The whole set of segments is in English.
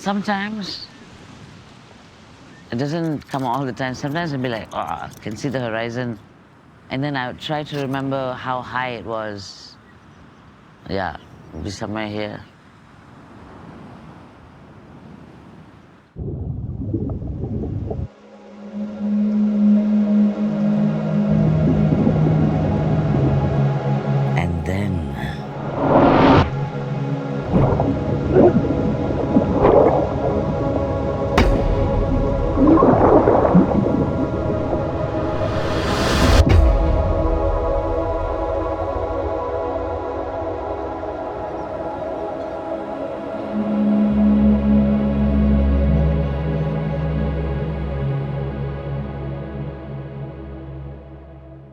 sometimes. It doesn't come all the time. Sometimes I'll be like, oh, I can see the horizon. And then I would try to remember how high it was. Yeah, it'll be somewhere here. And then...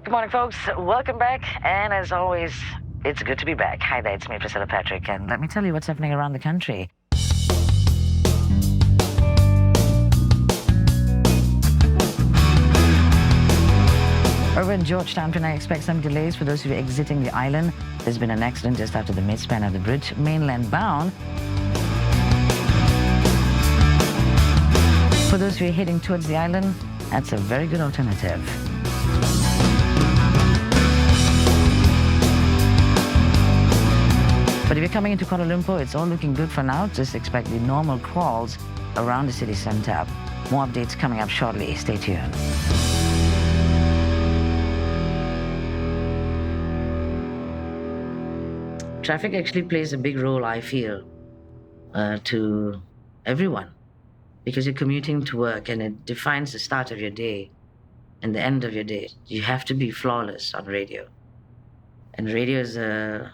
Good morning, folks. Welcome back. And as always, it's good to be back. Hi there, it's me, Priscilla Patrick. And let me tell you what's happening around the country. Over in Georgetown tonight, expect some delays for those who are exiting the island. There's been an accident just after the midspan of the bridge, mainland bound. For those who are heading towards the island, that's a very good alternative. But if you're coming into Kuala Lumpur, it's all looking good for now. Just expect the normal crawls around the city centre. More updates coming up shortly. Stay tuned. Traffic actually plays a big role, I feel, to everyone. Because you're commuting to work and it defines the start of your day and the end of your day. You have to be flawless on radio. And radio is a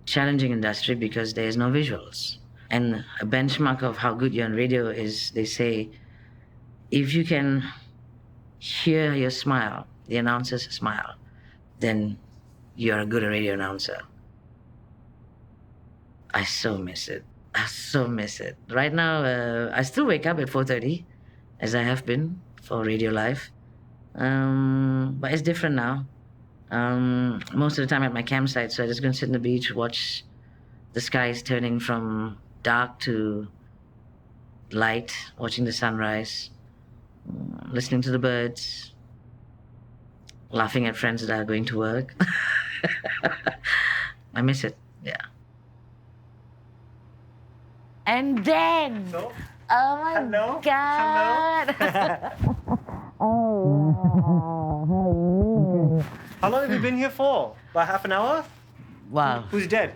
challenging industry because there's no visuals. And a benchmark of how good you're on radio is, they say, if you can hear your smile, the announcer's smile, then you're a good radio announcer. I so miss it. I so miss it. Right now, I still wake up at 4:30, as I have been for Radio Live. But it's different now. Most of the time at my campsite, so I just go and sit on the beach, watch the skies turning from dark to light, watching the sunrise, listening to the birds, laughing at friends that are going to work. I miss it, yeah. And then, So, oh my hello? God. Hello? How long have you been here for? About half an hour? Wow. Who's dead?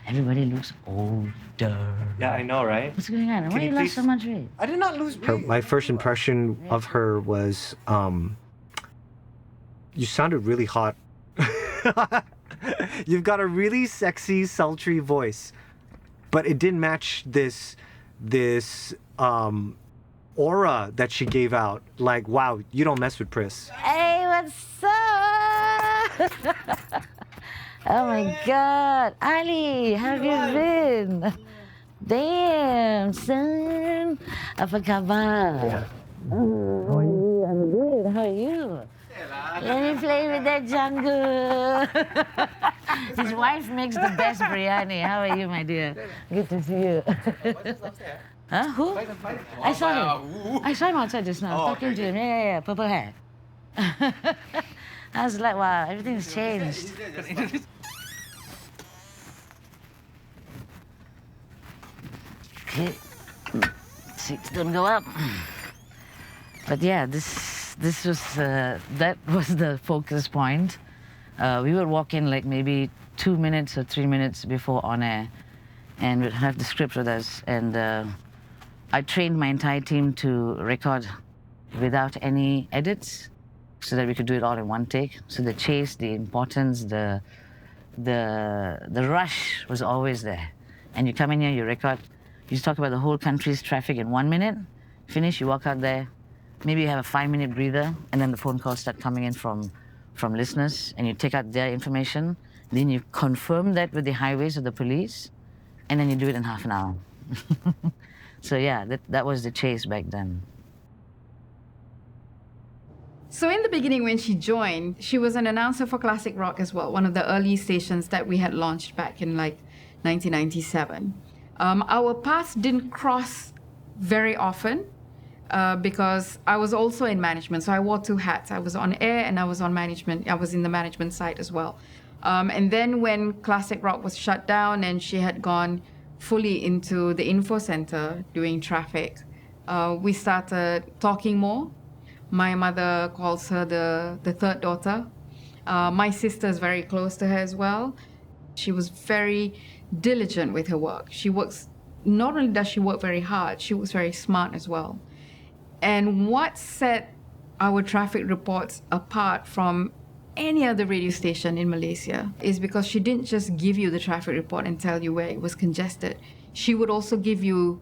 Everybody looks older. Yeah, I know, right? What's going on? Why you you lost please- so much weight? I did not lose weight. My first impression of her was, you sounded really hot. You've got a really sexy, sultry voice, but it didn't match this aura that she gave out. Like, wow, you don't mess with Pris. Hey, what's up? Oh my God. Ali, how have you been? Damn, son. Apa khabar? I'm good. How are you? Let me play with that jungle. His wife makes the best biryani. How are you, my dear? Good to see you. Huh? Who? I saw him. I saw him outside just now. Talking to him. Yeah. Purple hair. I was like, wow, everything's changed. Okay. Seats don't go up. But yeah, this was that was the focus point. We would walk in like maybe 2 minutes or 3 minutes before on air, and we'd have the script with us. And I trained my entire team to record without any edits, so that we could do it all in one take. So the chase, the importance, the rush was always there. And you come in here, you record, you talk about the whole country's traffic in 1 minute. Finish, you walk out there. Maybe you have a 5-minute breather, and then the phone calls start coming in from listeners, and you take out their information. Then you confirm that with the highways or the police, and then you do it in half an hour. So yeah, that was the chase back then. So in the beginning when she joined, she was an announcer for Classic Rock as well, one of the early stations that we had launched back in like 1997. Our paths didn't cross very often because I was also in management. So I wore two hats. I was on air and I was on management. I was in the management side as well. And then when Classic Rock was shut down and she had gone fully into the info center doing traffic, we started talking more. My mother calls her the third daughter. My sister is very close to her as well. She was very diligent with her work. Not only does she work very hard, she was very smart as well. And what set our traffic reports apart from any other radio station in Malaysia is because she didn't just give you the traffic report and tell you where it was congested. She would also give you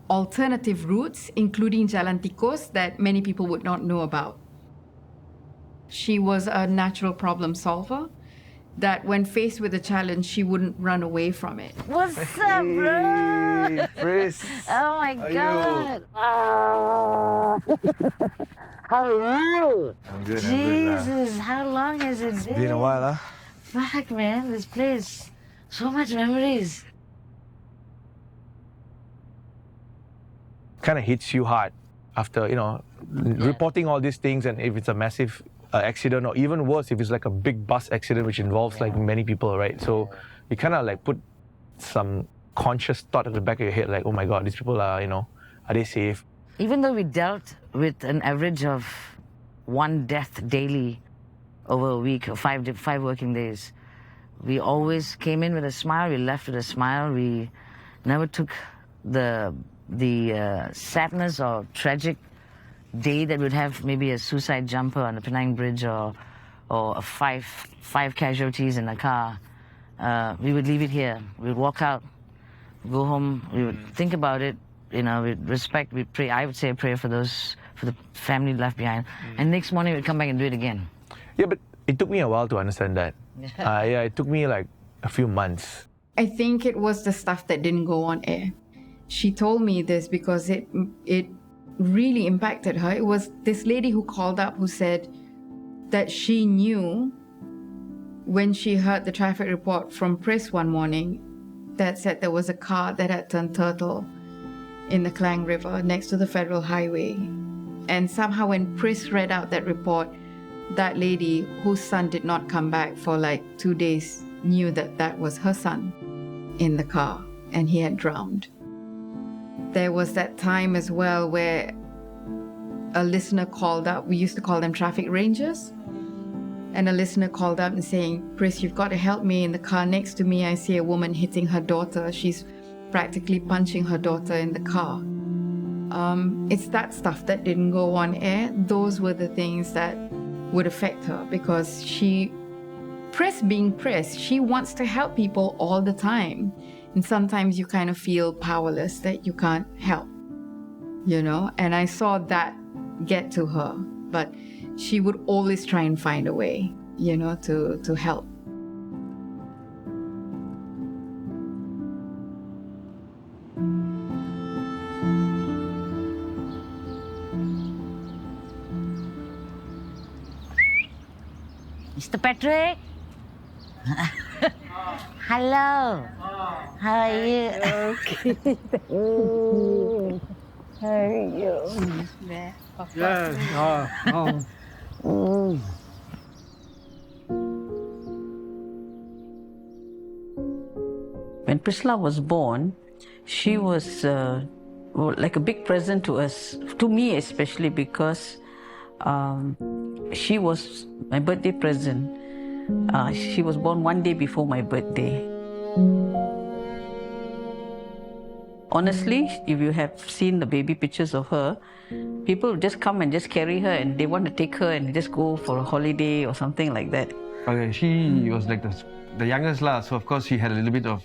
alternative routes, including Jalan Tikus, that many people would not know about. She was a natural problem solver that when faced with a challenge, she wouldn't run away from it. What's up, bro? Hey, Pris. Oh my How are God. How are you? I'm good. Jesus, how long has it been? Been a while, huh? Fuck, man, this place. So much memories. Kind of hits you hard after, reporting all these things, and if it's a massive accident, or even worse, if it's like a big bus accident which involves like many people, right? So you kind of like put some conscious thought at the back of your head, like, oh my God, these people are, are they safe? Even though we dealt with an average of one death daily over a week, or five working days, we always came in with a smile, we left with a smile. We never took the sadness or tragic day that would have maybe a suicide jumper on the Penang Bridge or five casualties in a car. We would leave it here. We'd walk out, go home, we would think about it, with respect, we'd pray. I would say a prayer for the family left behind. And next morning we'd come back and do it again. Yeah, but it took me a while to understand that. Yeah, it took me like a few months. I think it was the stuff that didn't go on air. She told me this because it really impacted her. It was this lady who called up who said that she knew when she heard the traffic report from Pris one morning that said there was a car that had turned turtle in the Klang River next to the Federal Highway. And somehow when Pris read out that report, that lady whose son did not come back for like 2 days knew that that was her son in the car and he had drowned. There was that time as well where a listener called up. We used to call them traffic rangers. And a listener called up and saying, Pris, you've got to help me. In the car next to me, I see a woman hitting her daughter. She's practically punching her daughter in the car. It's that stuff that didn't go on air. Those were the things that would affect her because Pris being Pris, she wants to help people all the time. And sometimes you kind of feel powerless that you can't help, And I saw that get to her, but she would always try and find a way, to help. Mr. Patrick? Hello. How are you? Okay. How are you? Yeah. When Priscilla was born, she was like a big present to us, to me especially, because she was my birthday present. She was born one day before my birthday. Honestly, if you have seen the baby pictures of her, people just come and just carry her and they want to take her and just go for a holiday or something like that. Okay, she was like the youngest lah, so of course she had a little bit of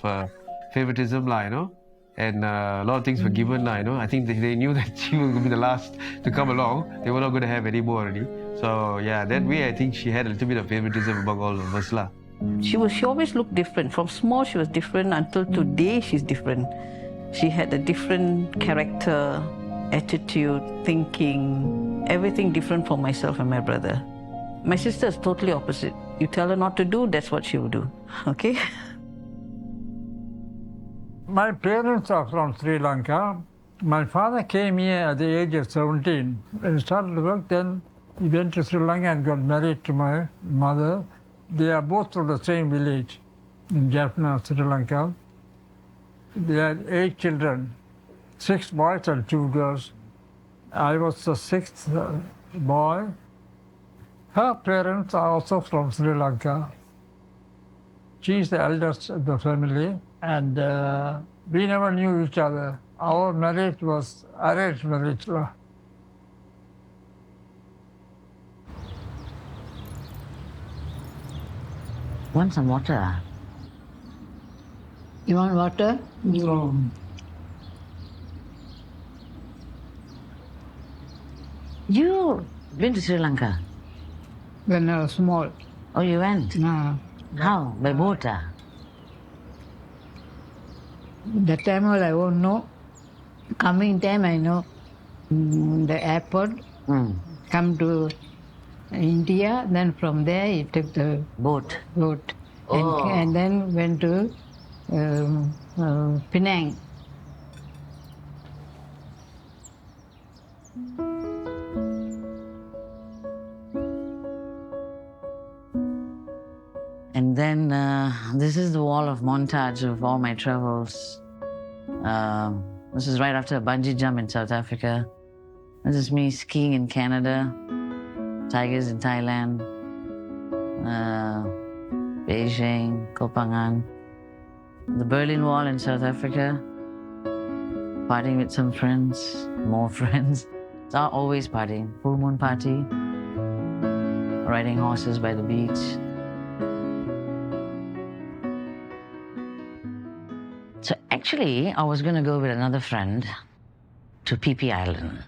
favoritism lah, and a lot of things were given lah, I think they knew that she was going to be the last to come along. They were not going to have any more already. So yeah, that way I think she had a little bit of favoritism among all of us lah. She always looked different. From small she was different until today she's different. She had a different character, attitude, thinking, everything different from myself and my brother. My sister is totally opposite. You tell her not to do, that's what she will do, okay? My parents are from Sri Lanka. My father came here at the age of 17. When he started work, then he went to Sri Lanka and got married to my mother. They are both from the same village in Jaffna, Sri Lanka. They had 8 children, 6 boys and 2 girls. I was the 6th boy. Her parents are also from Sri Lanka. She is the eldest of the family, and we never knew each other. Our marriage was arranged marriage. Want some water? You want water? No. You been to Sri Lanka? When I was small. Oh, you went? No. How? By boat? That time all I won't know. Coming time I know. The airport, come to India, then from there he took the Boat. boat. Oh. And then went to Penang. And then this is the wall of montage of all my travels. This is right after a bungee jump in South Africa. This is me skiing in Canada, tigers in Thailand, Beijing, Kopangan, the Berlin Wall in South Africa, partying with some friends, more friends. It's always partying, full moon party, riding horses by the beach. So actually, I was going to go with another friend to PP Island.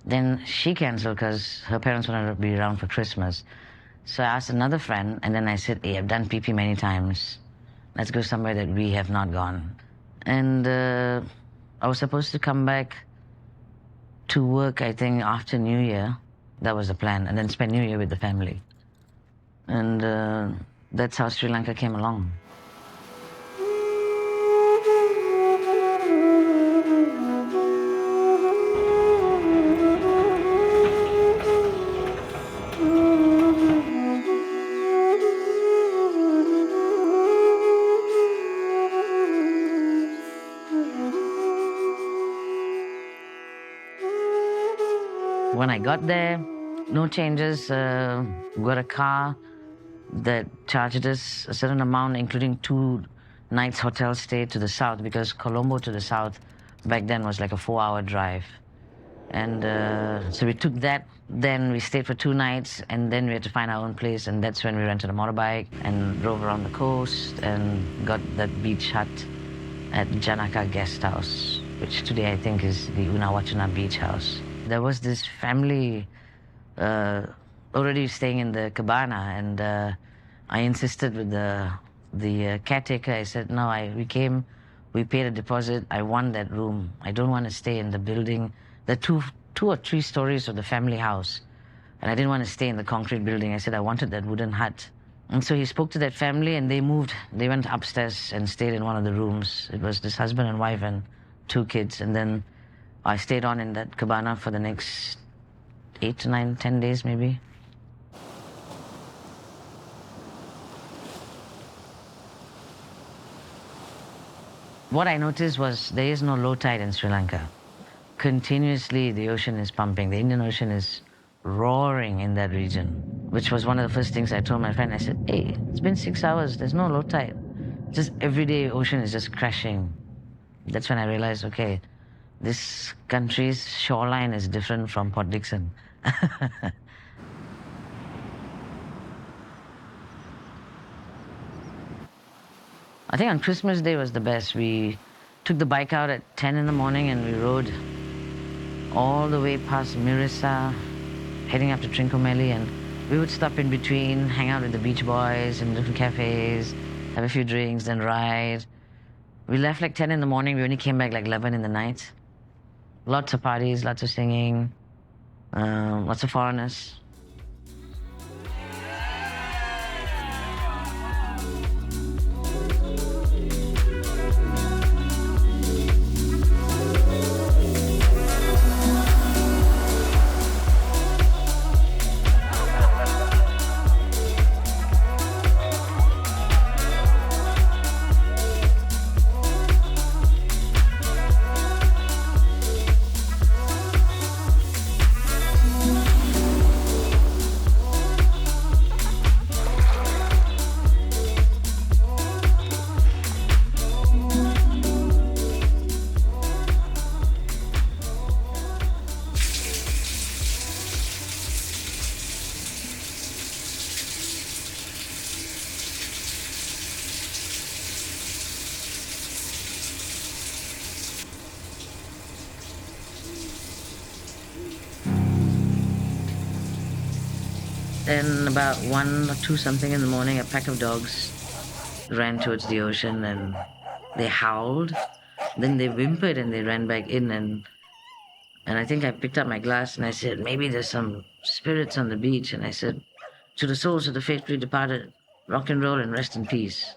Then she canceled because her parents wanted to be around for Christmas. So I asked another friend, and then I said, hey, I've done PP many times. Let's go somewhere that we have not gone. And I was supposed to come back to work, I think, after New Year. That was the plan. And then spend New Year with the family. And that's how Sri Lanka came along. When I got there, no changes, got a car that charged us a certain amount, including 2 nights hotel stay to the south, because Colombo to the south back then was like a 4-hour drive. And so we took that, then we stayed for 2 nights, and then we had to find our own place, and that's when we rented a motorbike and drove around the coast and got that beach hut at Janaka Guest House, which today I think is the Unawachana Beach House. There was this family already staying in the cabana, and I insisted with the caretaker. I said, no, we came, we paid a deposit. I want that room. I don't want to stay in the building. There are two or three stories of the family house, and I didn't want to stay in the concrete building. I said I wanted that wooden hut. And so he spoke to that family, and they moved. They went upstairs and stayed in one of the rooms. It was this husband and wife and 2 kids. And then I stayed on in that cabana for the next 8 to 9, 10 days maybe. What I noticed was there is no low tide in Sri Lanka. Continuously the ocean is pumping. The Indian Ocean is roaring in that region, which was one of the first things I told my friend. I said, hey, it's been 6 hours. There's no low tide. Just every day ocean is just crashing. That's when I realized, okay, this country's shoreline is different from Port Dickson. I think on Christmas Day was the best. We took the bike out at 10 in the morning and we rode all the way past Mirissa, heading up to Trincomalee, and we would stop in between, hang out with the beach boys in different cafes, have a few drinks, then ride. We left like 10 in the morning. We only came back like 11 in the night. Lots of parties, lots of singing, lots of foreigners. And about 1 or 2 something in the morning, a pack of dogs ran towards the ocean and they howled. Then they whimpered and they ran back in. And I think I picked up my glass and I said, maybe there's some spirits on the beach. And I said, to the souls of the faithfully departed, rock and roll and rest in peace.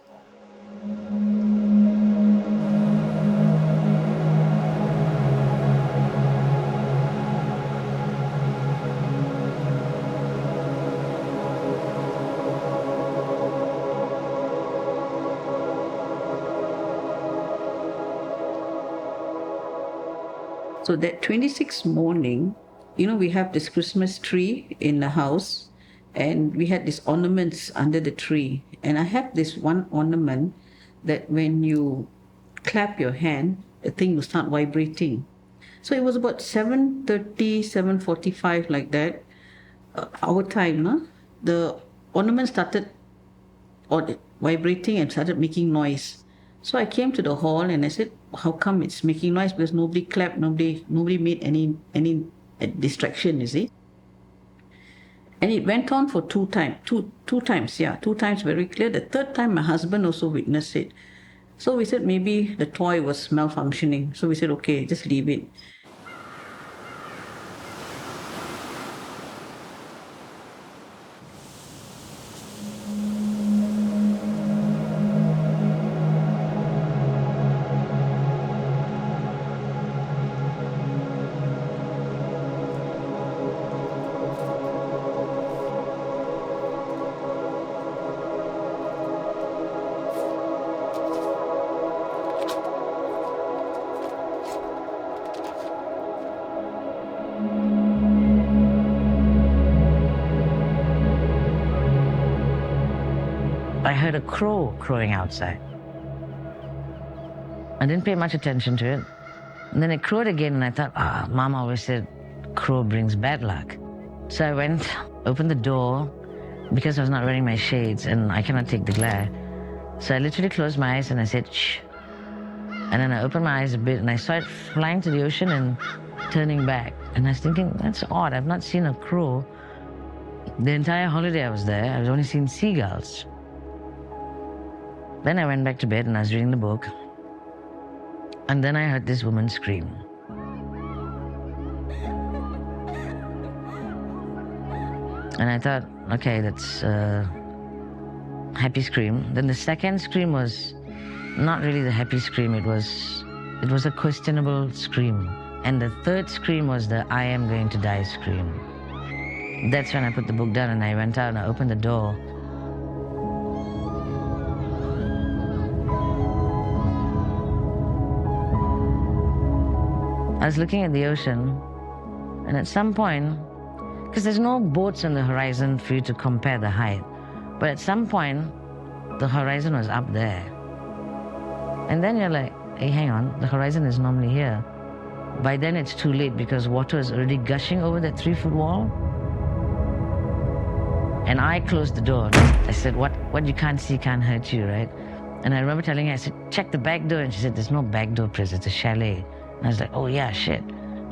So that 26th morning, we have this Christmas tree in the house, and we had these ornaments under the tree. And I have this one ornament that when you clap your hand, the thing will start vibrating. So it was about 7:30, 7:45 like that, our time, no? The ornament started vibrating and started making noise. So I came to the hall and I said, how come it's making noise? Because nobody clapped, nobody made any distraction, you see. And it went on for two times, very clear. The third time my husband also witnessed it. So we said maybe the toy was malfunctioning. So we said, okay, just leave it. I heard a crow crowing outside. I didn't pay much attention to it. And then it crowed again and I thought, Mom always said crow brings bad luck. So I went, opened the door, because I was not wearing my shades and I cannot take the glare. So I literally closed my eyes and I said, shh. And then I opened my eyes a bit and I saw it flying to the ocean and turning back. And I was thinking, that's odd, I've not seen a crow. The entire holiday I was there, I've only seen seagulls. Then I went back to bed and I was reading the book. And then I heard this woman scream. And I thought, okay, that's a happy scream. Then the second scream was not really the happy scream, it was a questionable scream. And the third scream was the I am going to die scream. That's when I put the book down and I went out and I opened the door. I was looking at the ocean, and at some point, because there's no boats on the horizon for you to compare the height, but at some point, the horizon was up there. And then you're like, hey, hang on, the horizon is normally here. By then it's too late because water is already gushing over that 3-foot wall. And I closed the door. I said, what you can't see can't hurt you, right? And I remember telling her, I said, check the back door. And she said, there's no back door, Pris, it's a chalet. And I was like, oh yeah, shit.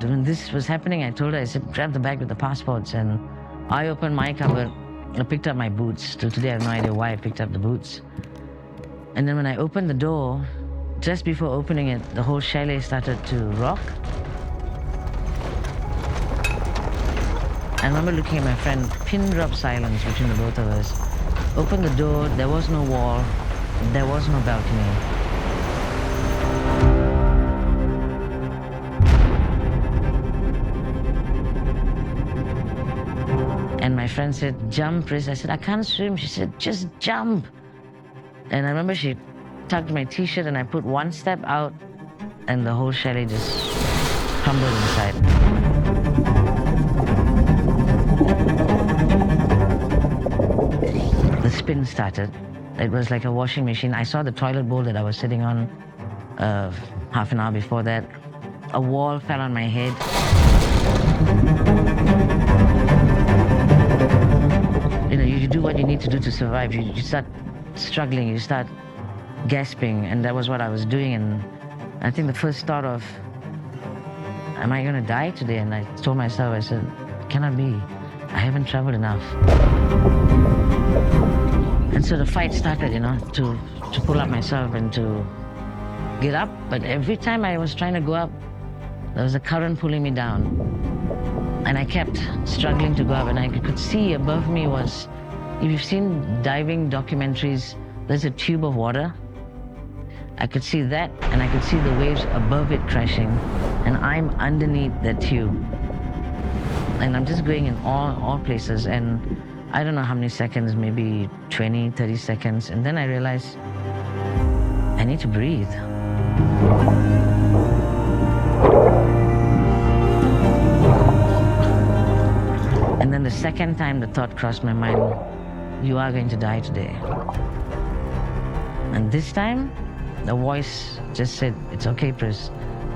When this was happening, I told her, I said, grab the bag with the passports. And I opened my cupboard. I picked up my boots. Till today, I have no idea why I picked up the boots. And then when I opened the door, just before opening it, the whole chalet started to rock. I remember looking at my friend, pin drop silence between the both of us. Opened the door, there was no wall, there was no balcony. And my friend said, jump, Pris. I said, I can't swim. She said, just jump. And I remember she tugged my t-shirt and I put one step out and the whole chalet just crumbled inside. The spin started. It was like a washing machine. I saw the toilet bowl that I was sitting on half an hour before that. A wall fell on my head. You do what you need to do to survive. You start struggling, you start gasping, and that was what I was doing. And I think the first thought of, am I going to die today? And I told myself, I said, cannot be. I haven't traveled enough. And so the fight started, to pull up myself and to get up. But every time I was trying to go up, there was a current pulling me down. And I kept struggling to go up. And I could see above me was, if you've seen diving documentaries, there's a tube of water. I could see that, and I could see the waves above it crashing. And I'm underneath that tube. And I'm just going in all places. And I don't know how many seconds, maybe 20, 30 seconds. And then I realized I need to breathe. And then the second time the thought crossed my mind, you are going to die today. And this time, the voice just said, it's okay, Pris.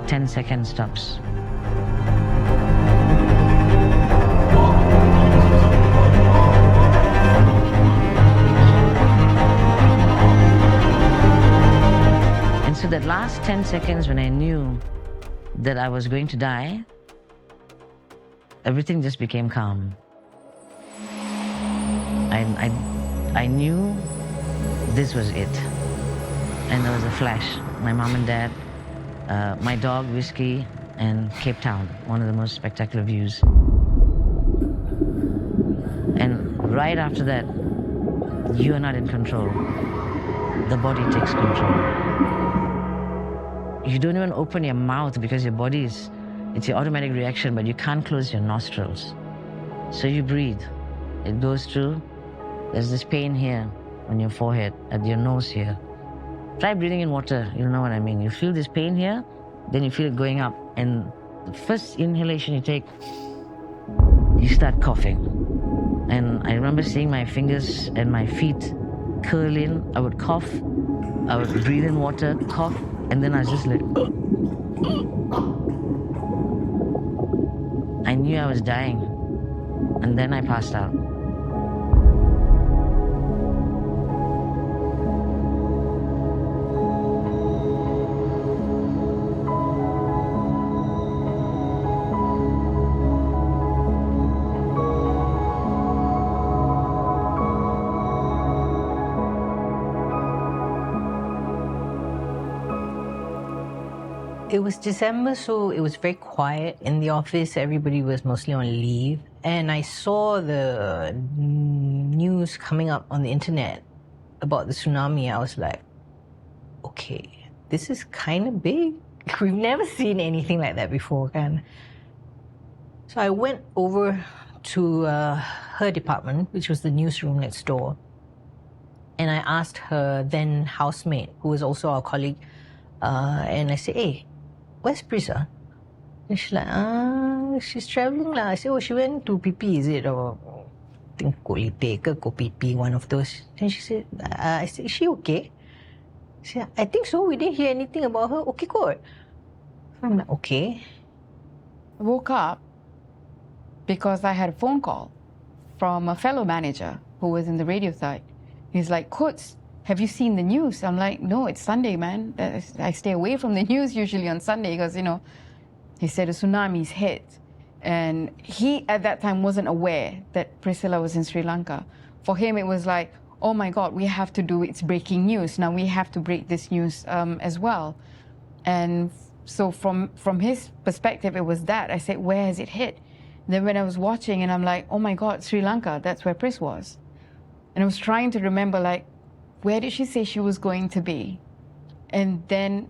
10 seconds tops. And so that last 10 seconds when I knew that I was going to die, everything just became calm. I knew this was it. And there was a flash. My mom and dad, my dog, Whiskey, and Cape Town, one of the most spectacular views. And right after that, you are not in control. The body takes control. You don't even open your mouth because your body it's your automatic reaction, but you can't close your nostrils. So you breathe. It goes through. There's this pain here on your forehead, at your nose here. Try breathing in water, you'll know what I mean. You feel this pain here, then you feel it going up. And the first inhalation you take, you start coughing. And I remember seeing my fingers and my feet curl in. I would cough, I would breathe in water, cough, and then I was just like, I knew I was dying. And then I passed out. It was December, so it was very quiet in the office. Everybody was mostly on leave. And I saw the news coming up on the internet about the tsunami. I was like, okay, this is kind of big. We've never seen anything like that before, kan? So I went over to her department, which was the newsroom next door. And I asked her then housemate, who was also our colleague, and I said, hey, where's Priscilla? And she's like, she's traveling lah. I said, oh, she went to PP, is it? Or I think Kolite ke PP, one of those. Then she said, I said, is she okay? She said, I think so. We didn't hear anything about her. Okay, good. So I'm like, okay. I woke up because I had a phone call from a fellow manager who was in the radio side. He's like, Coach, have you seen the news? I'm like, no, it's Sunday, man. I stay away from the news usually on Sunday because, he said a tsunami's hit. And he, at that time, wasn't aware that Priscilla was in Sri Lanka. For him, it was like, oh my God, we have to do, it's breaking news. Now we have to break this news as well. And so from his perspective, it was that. I said, where has it hit? Then when I was watching and I'm like, oh my God, Sri Lanka, that's where Pris was. And I was trying to remember, like, where did she say she was going to be? And then,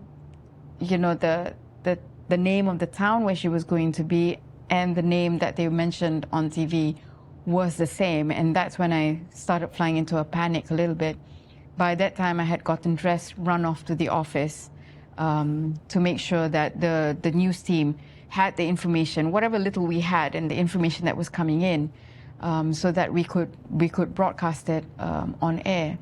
the name of the town where she was going to be and the name that they mentioned on TV was the same. And that's when I started flying into a panic a little bit. By that time, I had gotten dressed, run off to the office to make sure that the news team had the information, whatever little we had, and the information that was coming in, so that we could broadcast it on air.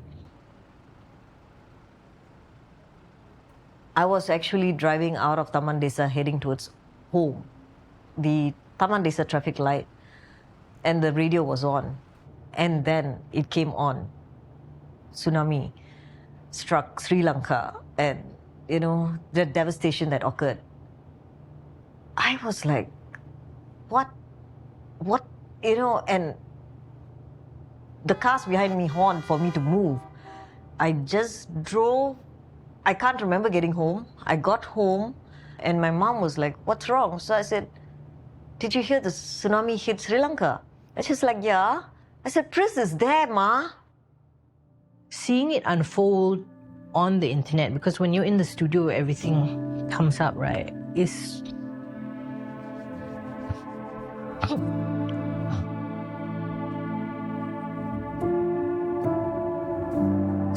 I was actually driving out of Taman Desa heading towards home. The Taman Desa traffic light and the radio was on. And then it came on. Tsunami struck Sri Lanka and, the devastation that occurred. I was like, what you know, and the cars behind me horned for me to move. I just drove. I can't remember getting home. I got home and my mom was like, what's wrong? So I said, did you hear the tsunami hit Sri Lanka? And she's like, yeah. I said, Pris is there, Ma. Seeing it unfold on the internet, because when you're in the studio, everything comes up, right? It's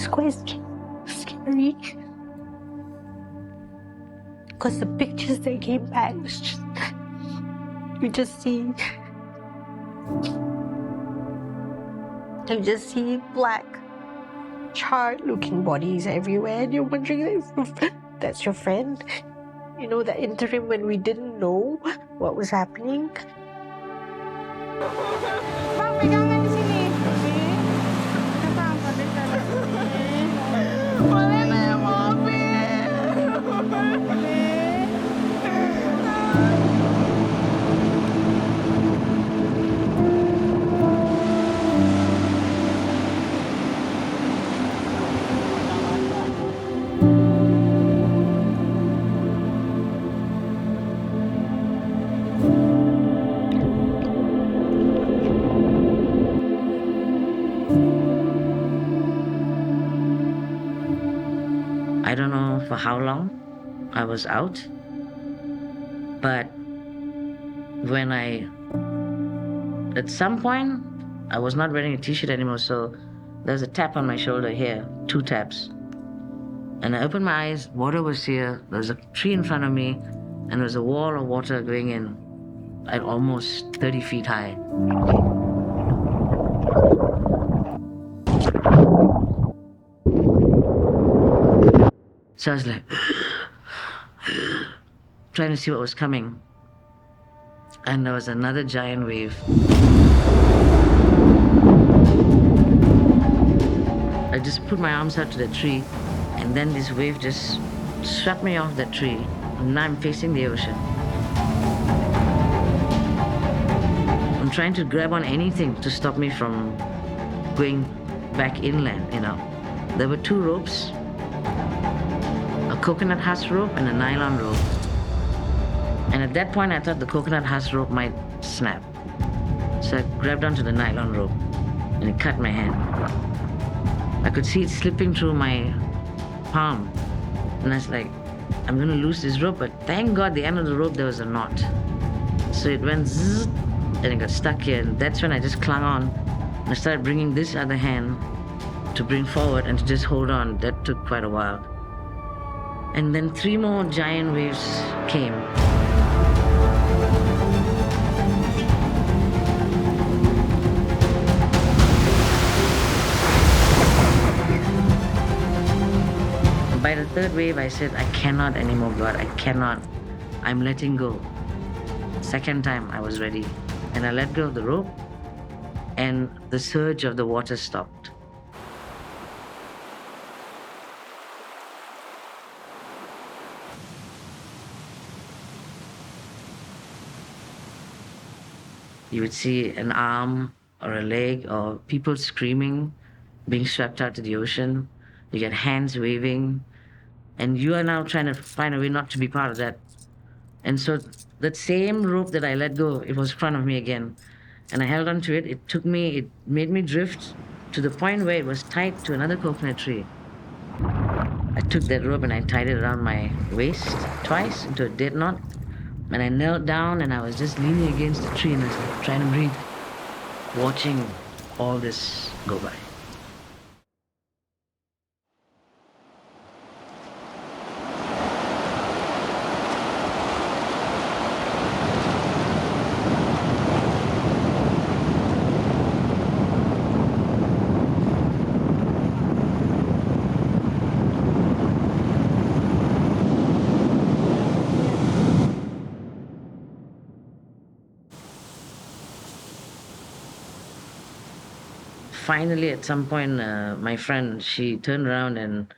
quite scary. Because the pictures that came back was just, you just see black, charred-looking bodies everywhere, and you're wondering if that's your friend. You know, that interim when we didn't know what was happening. Bang, pegangan di sini. Bang, boleh naik I don't know for how long I was out, but at some point, I was not wearing a t-shirt anymore, so there's a tap on my shoulder here, 2 taps. And I opened my eyes, water was here, there was a tree in front of me, and there was a wall of water going in at almost 30 feet high. So I was like, trying to see what was coming. And there was another giant wave. I just put my arms out to the tree, and then this wave just swept me off that tree. And now I'm facing the ocean. I'm trying to grab on anything to stop me from going back inland, you know. There were 2 ropes. A coconut husk rope and a nylon rope. And at that point, I thought the coconut husk rope might snap. So I grabbed onto the nylon rope, and it cut my hand. I could see it slipping through my palm. And I was like, I'm gonna lose this rope, but thank God the end of the rope, there was a knot. So it went zzz, and it got stuck here, and that's when I just clung on. And I started bringing this other hand to bring forward and to just hold on. That took quite a while. And then 3 more giant waves came. By the 3rd wave, I said, I cannot anymore, God, I cannot. I'm letting go. 2nd time, I was ready. And I let go of the rope, and the surge of the water stopped. You would see an arm or a leg or people screaming, being swept out to the ocean. You get hands waving, and you are now trying to find a way not to be part of that. And so that same rope that I let go, it was in front of me again. And I held on to it. It made me drift to the point where it was tied to another coconut tree. I took that rope and I tied it around my waist twice into a dead knot. And I knelt down and I was just leaning against the tree and I was like, trying to breathe, watching all this go by. Finally, at some point, my friend, she turned around and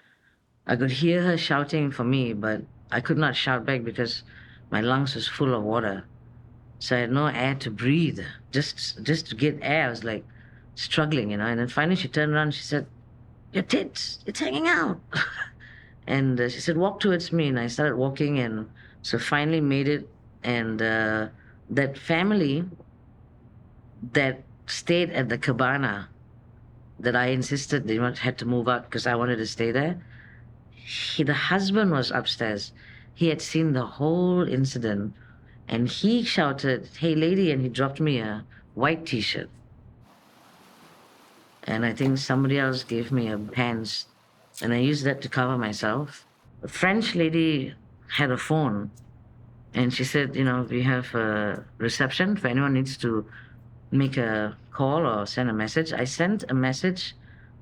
I could hear her shouting for me, but I could not shout back because my lungs was full of water. So I had no air to breathe. Just to get air, I was like struggling, And then finally she turned around and she said, "Your tits, it's hanging out." And she said, "Walk towards me." And I started walking, and so finally made it. And that family that stayed at the cabana that I insisted they had to move out because I wanted to stay there, the husband was upstairs. He had seen the whole incident, and he shouted, "Hey, lady," and he dropped me a white T-shirt. And I think somebody else gave me a pants, and I used that to cover myself. A French lady had a phone, and she said, "We have a reception if anyone needs to make a call or send a message." I sent a message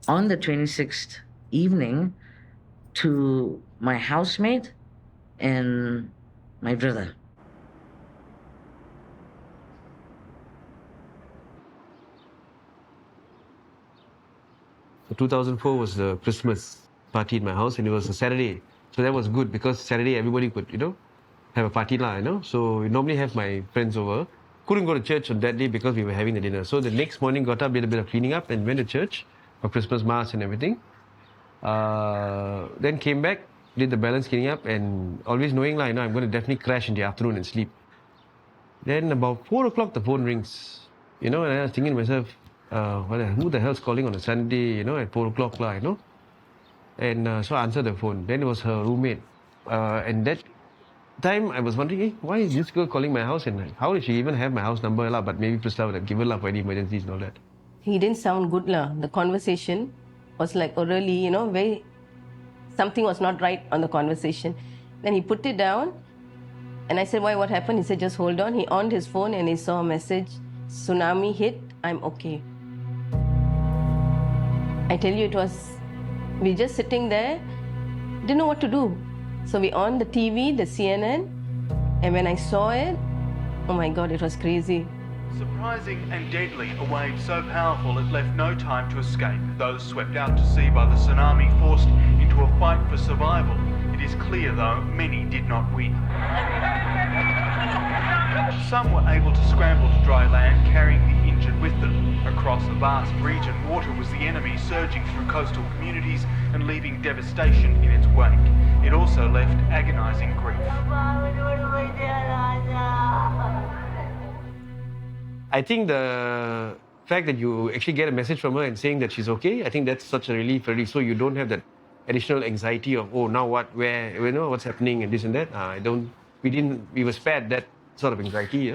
on the 26th evening to my housemate and my brother. So 2004 was the Christmas party in my house, and it was a Saturday. So that was good because Saturday everybody could, have a party lah, So we normally have my friends over. Couldn't go to church on that day because we were having the dinner. So the next morning got up, did a bit of cleaning up and went to church for Christmas mass and everything. Then came back, did the balance cleaning up, and always knowing I'm going to definitely crash in the afternoon and sleep. Then about 4 o'clock the phone rings, and I was thinking to myself, who the hell's calling on a Sunday, at 4 o'clock And so I answered the phone. Then it was her roommate. And that time I was wondering, why is this girl calling my house, and how did she even have my house number? But maybe Priscilla would have given for any emergencies and all that. He didn't sound good. The conversation was like orally, very, something was not right on the conversation. Then he put it down, and I said, "Why, what happened?" He said, "Just hold on." He on his phone and he saw a message, "Tsunami hit, I'm okay." I tell you, we just sitting there, didn't know what to do. So we on the TV, the CNN, and when I saw it, oh my God, it was crazy. Surprising and deadly, a wave so powerful it left no time to escape. Those swept out to sea by the tsunami forced into a fight for survival. It is clear, though, many did not win. Some were able to scramble to dry land, carrying the injured with them. Across a vast region, water was the enemy, surging through coastal communities and leaving devastation in its wake. It also left agonising grief. I think the fact that you actually get a message from her and saying that she's okay, I think that's such a relief already. So you don't have that additional anxiety of, oh, now what, where, what's happening and this and that. We were spared that sort of anxiety,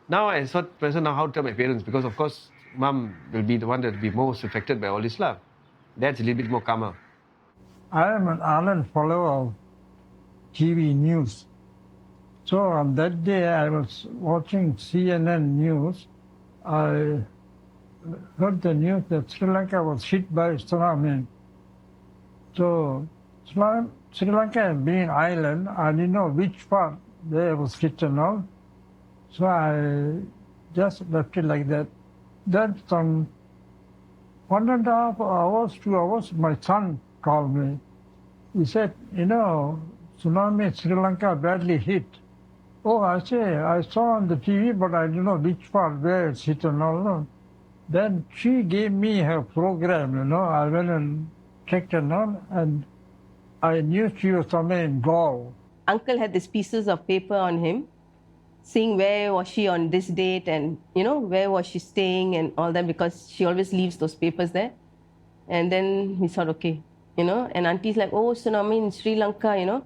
Now I sort present now how to tell my parents, because of course mum will be the one that will be most affected by all this stuff. That's a little bit more calmer. I am an ardent follower of TV news. So on that day I was watching CNN news. I heard the news that Sri Lanka was hit by tsunami. So Sri Lanka being an island, I didn't know which part there was hit and all. So I just left it like that. Then some 1.5 hours, 2 hours, my son called me. He said, tsunami Sri Lanka badly hit. Oh, I say, I saw on the TV, but I don't know which part, where it's hit and all. Then she gave me her program, I went and checked and all, and I knew she was somewhere in Gaul. Uncle had these pieces of paper on him, seeing where was she on this date and, where was she staying and all that, because she always leaves those papers there. And then we thought, okay, and auntie's like, oh, tsunami in Sri Lanka,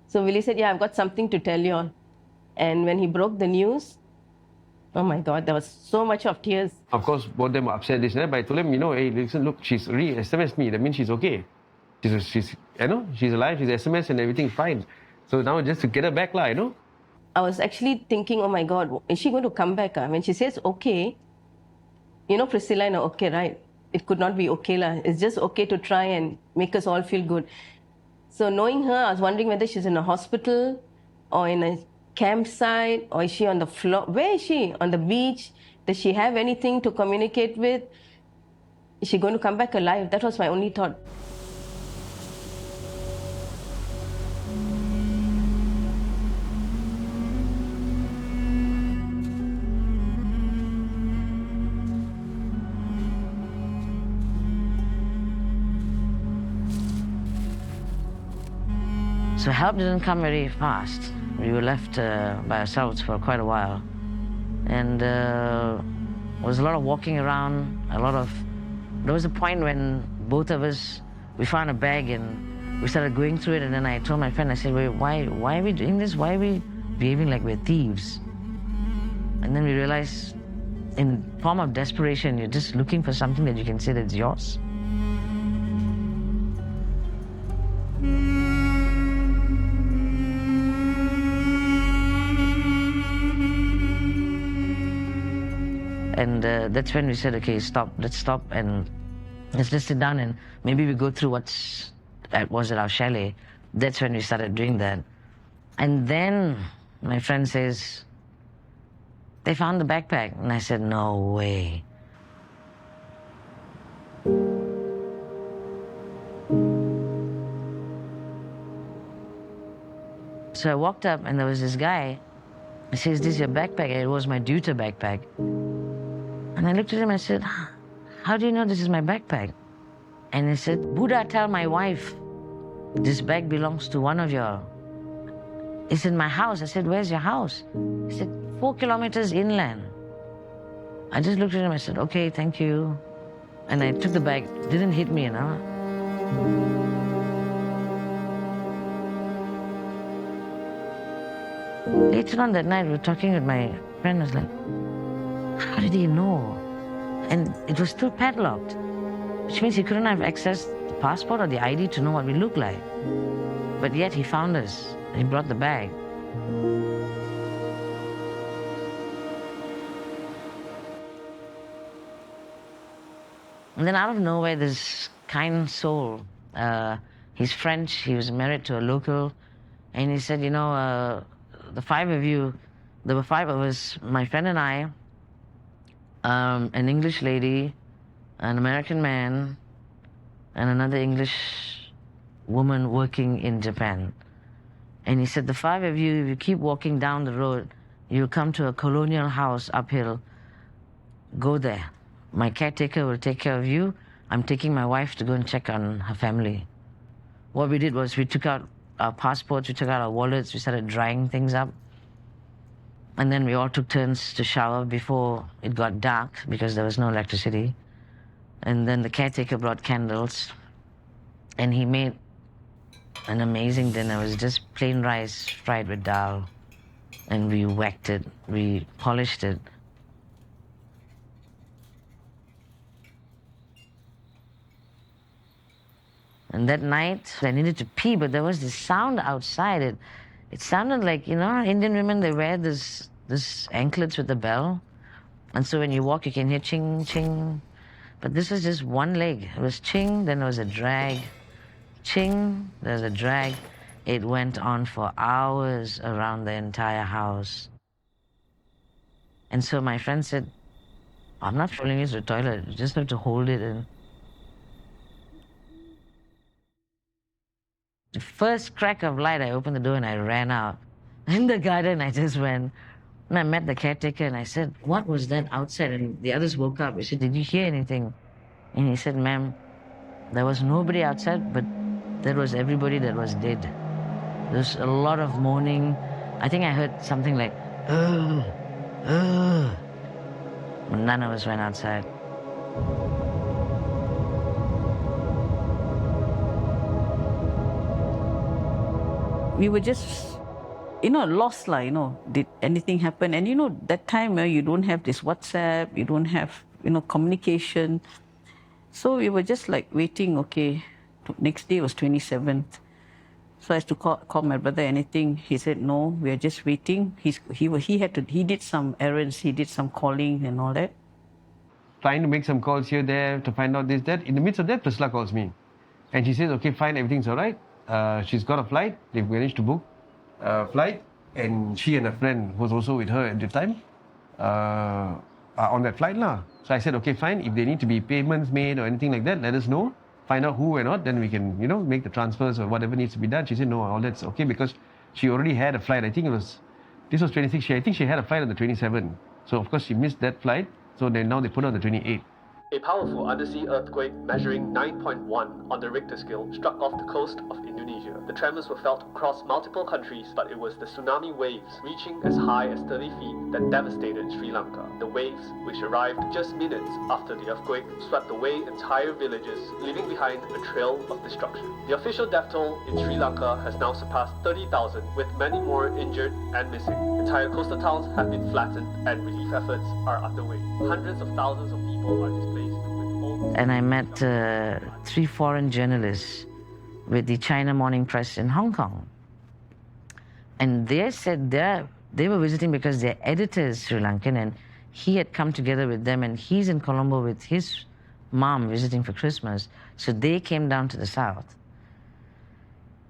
So Willie said, yeah, I've got something to tell you all. And when he broke the news, oh my God, there was so much of tears. Of course, both of them were upset, this and that, but I told him, hey, listen, look, she's SMS me, that means she's okay. She's alive, she's SMS and everything's fine. So now just to get her back, I was actually thinking, oh my God, is she going to come back? When she says okay, Priscilla, okay, right? It could not be okay. It's just okay to try and make us all feel good. So knowing her, I was wondering whether she's in a hospital or in a campsite, or is she on the floor? Where is she? On the beach? Does she have anything to communicate with? Is she going to come back alive? That was my only thought. So help didn't come very fast. We were left by ourselves for quite a while. And there was a lot of walking around, there was a point when both of us, we found a bag and we started going through it, and then I told my friend, I said, wait, why are we doing this? Why are we behaving like we're thieves? And then we realized, in form of desperation, you're just looking for something that you can say that's yours. And that's when we said, okay, let's stop and let's just sit down and maybe we go through was at our chalet. That's when we started doing that. And then my friend says, they found the backpack. And I said, no way. So I walked up and there was this guy. He says, this is your backpack? And it was my deuter backpack. And I looked at him and I said, how do you know this is my backpack? And he said, Buddha, tell my wife, this bag belongs to one of y'all. It's in my house. I said, where's your house? He said, 4 kilometers inland. I just looked at him and I said, okay, thank you. And I took the bag. Didn't hit me, you know. Later on that night, we were talking with my friend. I was like, how did he know? And it was still padlocked, which means he couldn't have accessed the passport or the ID to know what we look like. But yet he found us. He brought the bag. And then out of nowhere, this kind soul, he's French, he was married to a local, and he said, you know, the 5 of you, there were 5 of us, my friend and I, an English lady, an American man, and another English woman working in Japan. And he said, the 5 of you, if you keep walking down the road, you'll come to a colonial house uphill. Go there. My caretaker will take care of you. I'm taking my wife to go and check on her family. What we did was we took out our passports, we took out our wallets, we started drying things up. And then we all took turns to shower before it got dark because there was no electricity. And then the caretaker brought candles and he made an amazing dinner. It was just plain rice fried with dal. And we whacked it, we polished it. And that night, I needed to pee, but there was this sound outside. It sounded like, you know, Indian women, they wear this anklets with the bell. And so when you walk, you can hear ching, ching. But this was just one leg. It was ching, then there was a drag. Ching, there was a drag. It went on for hours around the entire house. And so my friend said, I'm not following you to the toilet. You just have to hold it in. The first crack of light, I opened the door and I ran out. In the garden, I just went. And I met the caretaker and I said, what was that outside? And the others woke up. I said, did you hear anything? And he said, ma'am, there was nobody outside, but there was everybody that was dead. There was a lot of moaning. I think I heard something like, ugh, ugh. None of us went outside. We were just, lost, did anything happen? And, that time you don't have this WhatsApp, you don't have, communication. So we were just like waiting, okay. Next day was 27th. So I had to call my brother, anything. He said, no, we are just waiting. He did some errands, he did some calling and all that. Trying to make some calls here, there, to find out this, that. In the midst of that, Priscilla calls me. And she says, okay, fine, everything's all right. She's got a flight. They've managed to book a flight. And she and a friend who was also with her at the time are on that flight. So I said, okay, fine. If there need to be payments made or anything like that, let us know. Find out who and not. Then we can, make the transfers or whatever needs to be done. She said, no, all that's okay because she already had a flight. This was 26. I think she had a flight on the 27th. So, of course, she missed that flight. So now they put on the 28th. A powerful undersea earthquake measuring 9.1 on the Richter scale struck off the coast of Indonesia. The tremors were felt across multiple countries, but it was the tsunami waves reaching as high as 30 feet that devastated Sri Lanka. The waves, which arrived just minutes after the earthquake, swept away entire villages, leaving behind a trail of destruction. The official death toll in Sri Lanka has now surpassed 30,000, with many more injured and missing. Entire coastal towns have been flattened and relief efforts are underway. Hundreds of thousands of people are displaced. And I met 3 foreign journalists with the China Morning Press in Hong Kong. And they said they were visiting because their editor is Sri Lankan, and he had come together with them, and he's in Colombo with his mom visiting for Christmas. So they came down to the south.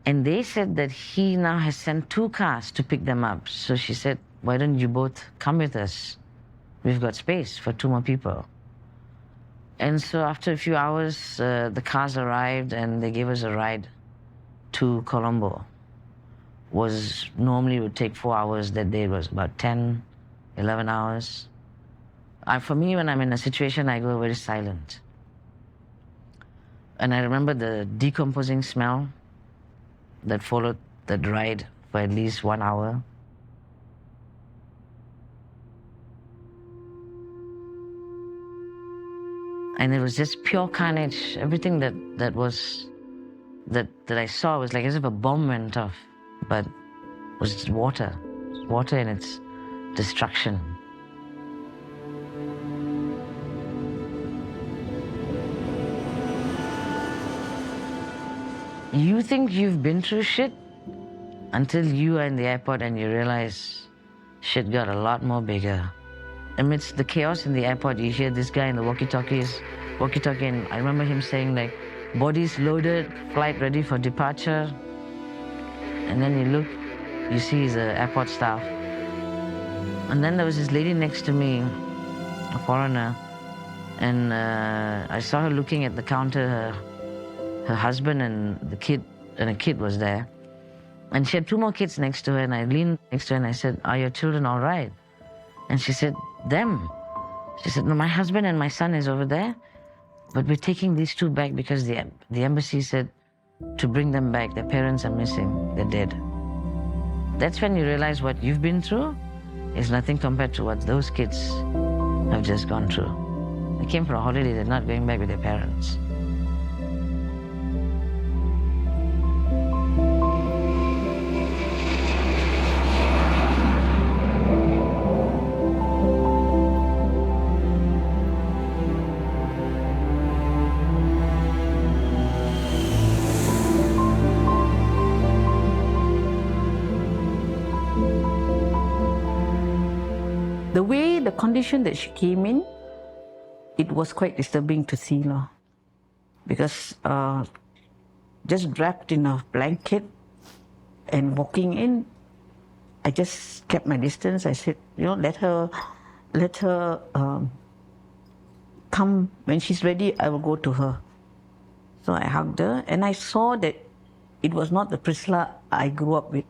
And they said that he now has sent 2 cars to pick them up. So she said, why don't you both come with us? We've got space for 2 more people. And so after a few hours, the cars arrived and they gave us a ride to Colombo. Normally would take 4 hours. That day it was about 10, 11 hours. For me, when I'm in a situation, I go very silent. And I remember the decomposing smell that followed that ride for at least 1 hour. And it was just pure carnage. Everything that I saw was like as if a bomb went off, but it was just water and its destruction. You think you've been through shit until you are in the airport and you realize shit got a lot more bigger. Amidst the chaos in the airport, you hear this guy in the walkie-talkie, and I remember him saying like, bodies loaded, flight ready for departure. And then you look, you see the airport staff. And then there was this lady next to me, a foreigner, and I saw her looking at the counter. Her husband and a kid was there. And she had 2 more kids next to her, and I leaned next to her and I said, are your children all right? And she said, them. She said, no, my husband and my son is over there, but we're taking these 2 back because the embassy said to bring them back. Their parents are missing, they're dead. That's when you realize what you've been through is nothing compared to what those kids have just gone through. They came for a holiday, they're not going back with their parents. The way, the condition that she came in, it was quite disturbing to see, because just wrapped in a blanket and walking in, I just kept my distance. I said, let her come. When she's ready, I will go to her. So I hugged her, and I saw that it was not the Priscilla I grew up with.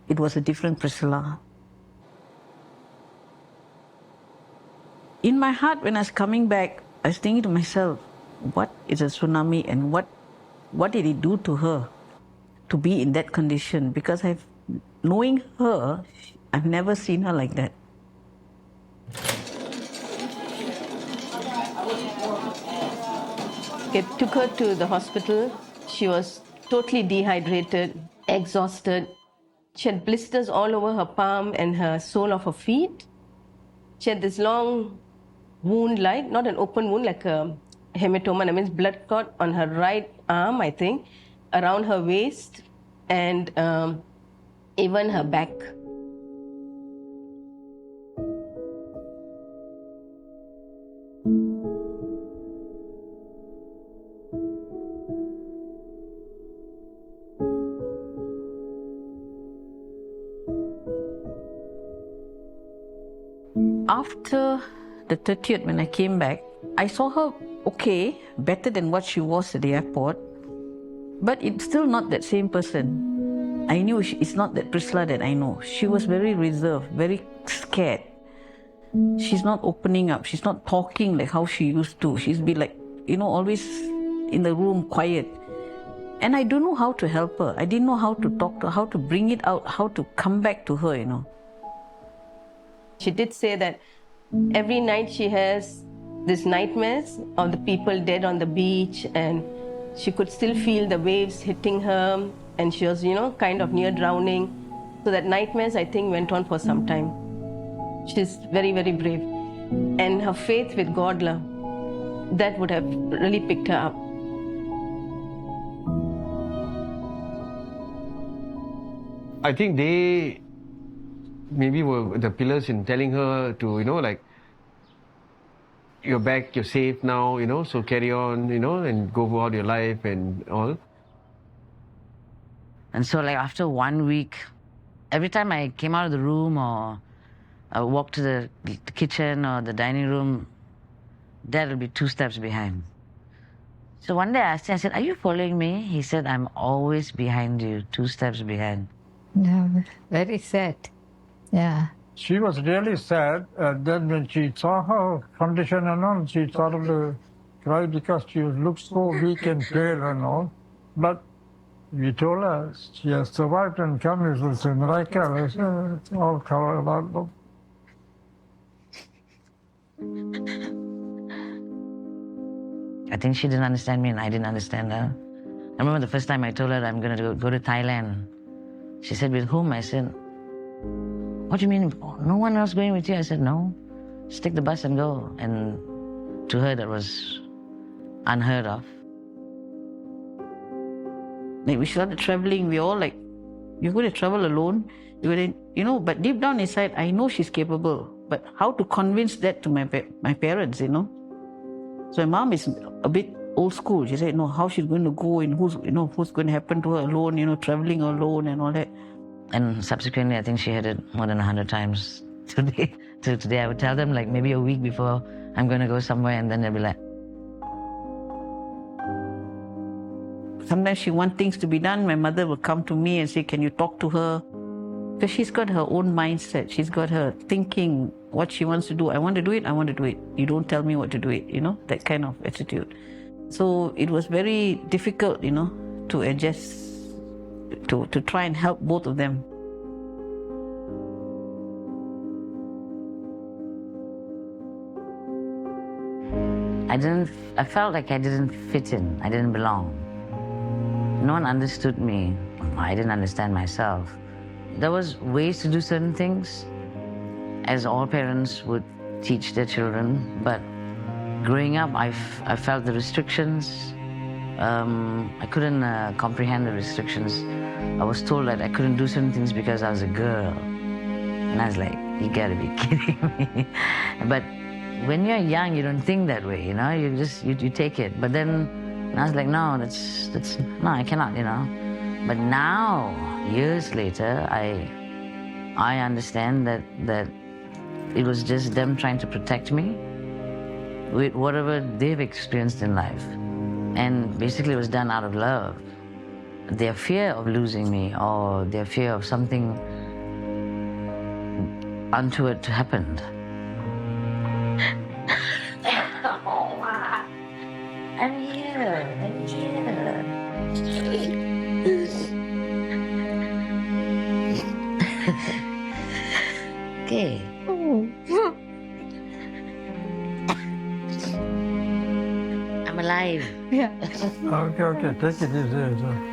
It was a different Priscilla. In my heart, when I was coming back, I was thinking to myself, what is a tsunami and what did it do to her to be in that condition? Because knowing her, I've never seen her like that. It took her to the hospital. She was totally dehydrated, exhausted. She had blisters all over her palm and her sole of her feet. She had this long wound, not an open wound, like a hematoma, that means blood clot on her right arm, I think, around her waist and even her back. After the 30th, when I came back, I saw her okay, better than what she was at the airport, but it's still not that same person. I knew it's not that Priscilla that I know. She was very reserved, very scared. she's not opening up. She's not talking like how she used to. She's be like, always in the room quiet. And I don't know how to help her. I didn't know how to talk to her, how to bring it out, how to come back to her, She did say that every night she has these nightmares of the people dead on the beach, and she could still feel the waves hitting her, and she was, kind of near drowning. So that nightmares, I think, went on for some time. She's very, very brave. And her faith with God, that would have really picked her up. I think they maybe were the pillars in telling her to, you're back, you're safe now, so carry on, and go about your life and all. And so after 1 week, every time I came out of the room or I walked to the kitchen or the dining room, Dad would be 2 steps behind. So one day I asked him, I said, are you following me? He said, I'm always behind you, 2 steps behind. Yeah, very sad. Yeah. She was really sad, and then when she saw her condition and all, she started to cry because she looked so weak and pale and all. But we told her she has survived and come. It was a miracle. It's all covered up. I think she didn't understand me and I didn't understand her. I remember the first time I told her I'm going to go to Thailand. She said, with whom? I said, what do you mean? No one else going with you? I said, no. Just take the bus and go. And to her, that was unheard of. We started traveling. We all you're going to travel alone. You're going to, but deep down inside, I know she's capable. But how to convince that to my parents, So my mom is a bit old school. She said, no, how she's going to go and who's going to happen to her alone, traveling alone and all that. And subsequently, I think she had it more than 100 times today. Today, I would tell them maybe a week before I'm going to go somewhere, and then they'll be like. Sometimes she wants things to be done. My mother will come to me and say, can you talk to her? Because she's got her own mindset. She's got her thinking what she wants to do. I want to do it, I want to do it. You don't tell me what to do it, that kind of attitude. So it was very difficult, to adjust, to try and help both of them. I felt like I didn't fit in. I didn't belong. No one understood me. I didn't understand myself. There was ways to do certain things, as all parents would teach their children, but growing up, I felt the restrictions. I couldn't comprehend the restrictions. I was told that I couldn't do certain things because I was a girl. And I was like, you gotta be kidding me. But when you're young, you don't think that way, you just, you take it. But then I was like, no, no, I cannot, But now, years later, I understand that it was just them trying to protect me with whatever they've experienced in life. And basically it was done out of love. Their fear of losing me or their fear of something untoward happened. I'm here. Okay. I'm alive. Yeah. Okay. Take it easy.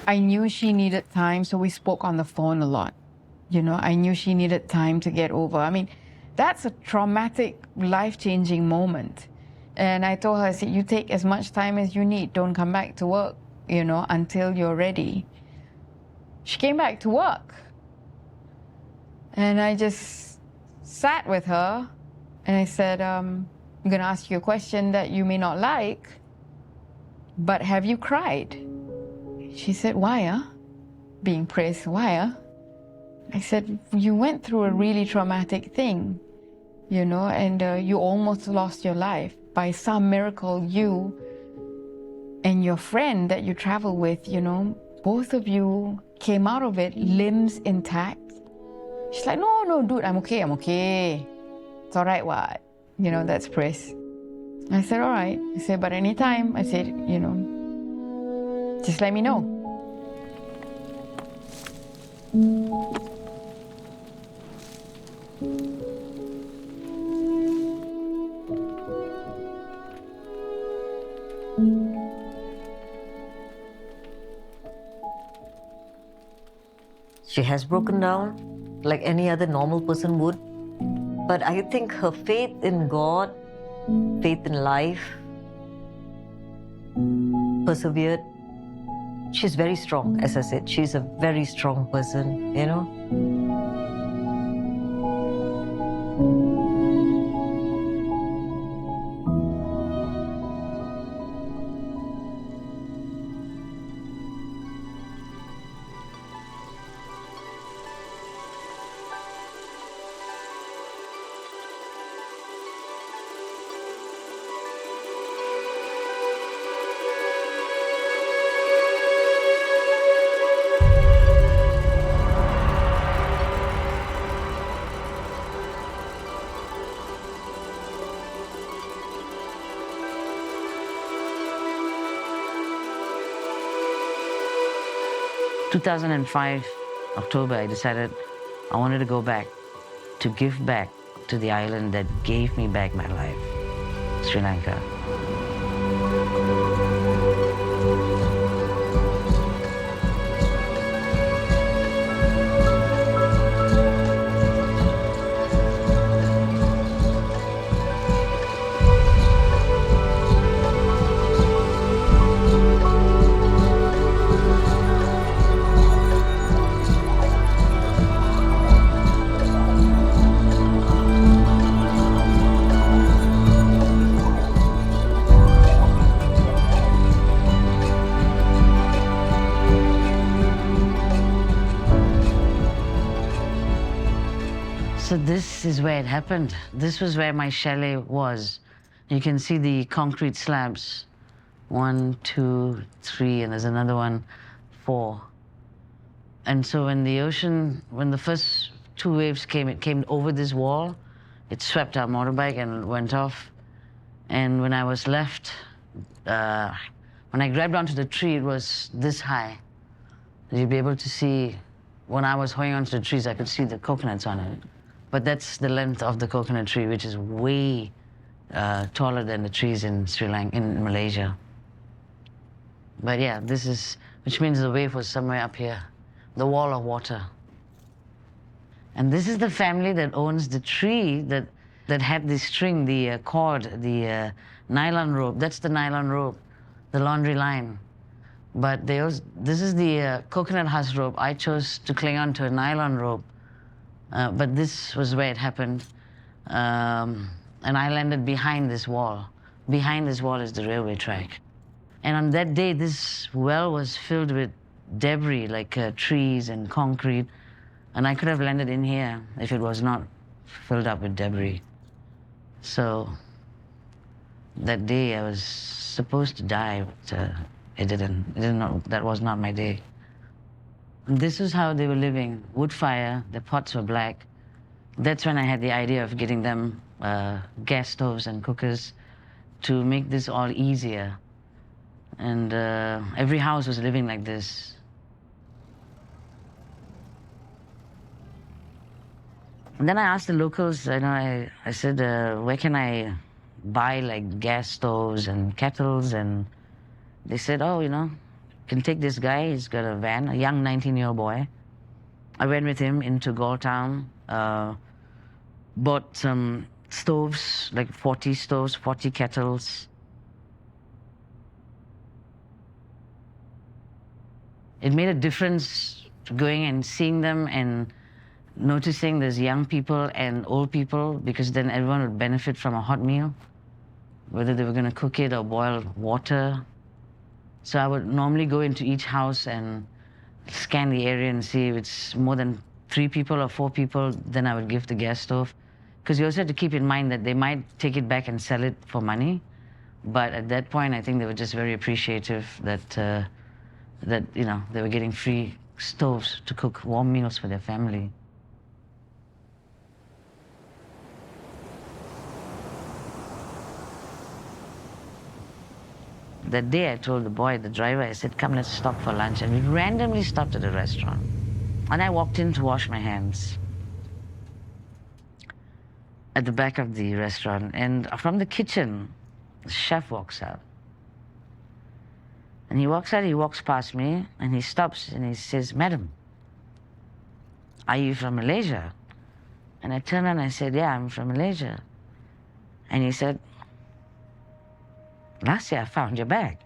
I knew she needed time, so we spoke on the phone a lot. You know, I knew she needed time to get over. I mean, that's a traumatic, life-changing moment. And I told her, I said, you take as much time as you need. Don't come back to work, you know, until you're ready. She came back to work. And I just sat with her and I said, I'm going to ask you a question that you may not like, but have you cried? She said, why, Being praised, why, I said, you went through a really traumatic thing, you know, and you almost lost your life. By some miracle, you and your friend that you travel with, you know, both of you came out of it, limbs intact. She's like, no, dude, I'm okay. It's all right, what? You know, that's praise. I said, all right. I said, but anytime, I said, you know, just let me know. 'She has broken down like any other normal person would. But I think her faith in God, faith in life, persevered. She's very strong, as I said. She's a very strong person, you know. In 2005, October, I decided I wanted to go back, to give back to the island that gave me back my life, Sri Lanka. So this is where it happened. This was where my chalet was. You can see the concrete slabs. 1, 2, 3, and there's another one, 4. And so when the ocean, when the first 2 waves came, it came over this wall. It swept our motorbike and went off. And when I was left, when I grabbed onto the tree, it was this high. You'd be able to see, when I was holding onto the trees, I could see the coconuts on it. But that's the length of the coconut tree, which is way taller than the trees in Sri Lanka, in Malaysia. But yeah, this is, which means the wave was somewhere up here, the wall of water. And this is the family that owns the tree that had the string, the cord, the nylon rope. That's the nylon rope, the laundry line. But this is the coconut husk rope. I chose to cling on to a nylon rope. But this was where it happened. And I landed behind this wall. Behind this wall is the railway track. And on that day, this well was filled with debris, like trees and concrete. And I could have landed in here if it was not filled up with debris. So that day I was supposed to die, but it didn't. That was not my day. This is how they were living. Wood fire, the pots were black. That's when I had the idea of getting them gas stoves and cookers to make this all easier. And every house was living like this. And then I asked the locals, I said, where can I buy like gas stoves and kettles? And they said, oh, can take this guy. He's got a van, a young 19-year-old boy. I went with him into Galle Town, bought some stoves, like 40 stoves, 40 kettles. It made a difference going and seeing them and noticing there's young people and old people, because then everyone would benefit from a hot meal, whether they were going to cook it or boil water. So I would normally go into each house and scan the area and see if it's more than 3 people or 4 people, then I would give the gas stove. Because you also have to keep in mind that they might take it back and sell it for money. But at that point, I think they were just very appreciative that, you know, they were getting free stoves to cook warm meals for their family. That day I told the boy, the driver, I said, come, let's stop for lunch. And we randomly stopped at a restaurant. And I walked in to wash my hands at the back of the restaurant. And from the kitchen, the chef walks out. And he walks out, he walks past me, and he stops and he says, Madam, are you from Malaysia? And I turned around and I said, yeah, I'm from Malaysia. And he said, last year I found your bag.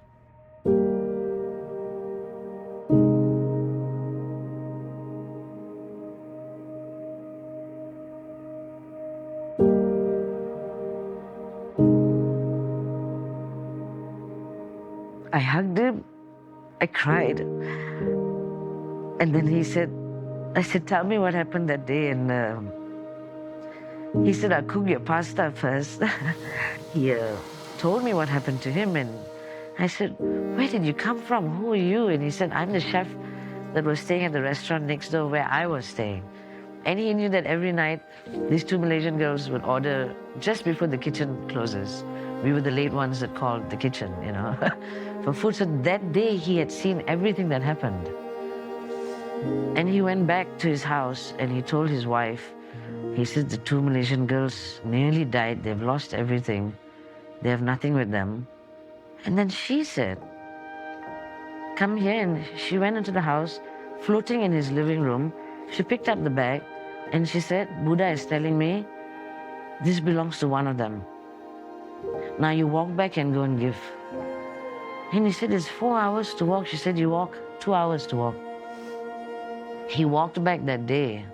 I hugged him, I cried. And then he said, I said, tell me what happened that day. And he said, I'll cook your pasta first. He told me what happened to him, and I said, where did you come from? Who are you? And he said, I'm the chef that was staying at the restaurant next door where I was staying. And he knew that every night these 2 Malaysian girls would order just before the kitchen closes. We were the late ones that called the kitchen, you know, for food. So that day he had seen everything that happened. And he went back to his house and he told his wife, he said, the 2 Malaysian girls nearly died. They've lost everything. They have nothing with them. And then she said, come here. And she went into the house, floating in his living room. She picked up the bag and she said, Buddha is telling me this belongs to one of them. Now you walk back and go and give. And he said, it's 4 hours to walk. She said, you walk 2 hours to walk. He walked back that day,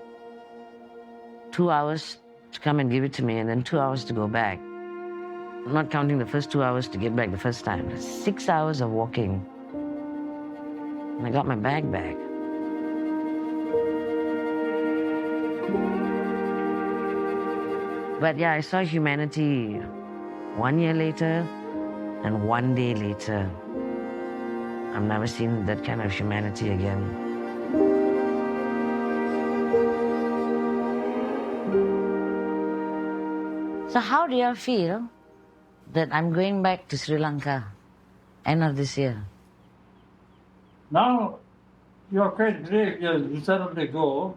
2 hours to come and give it to me, and then 2 hours to go back. I'm not counting the first 2 hours to get back the first time. 6 hours of walking. And I got my bag back. But yeah, I saw humanity 1 year later and 1 day later. I've never seen that kind of humanity again. So how do you feel that I'm going back to Sri Lanka end of this year? Now, you're quite brave, yes, you suddenly go,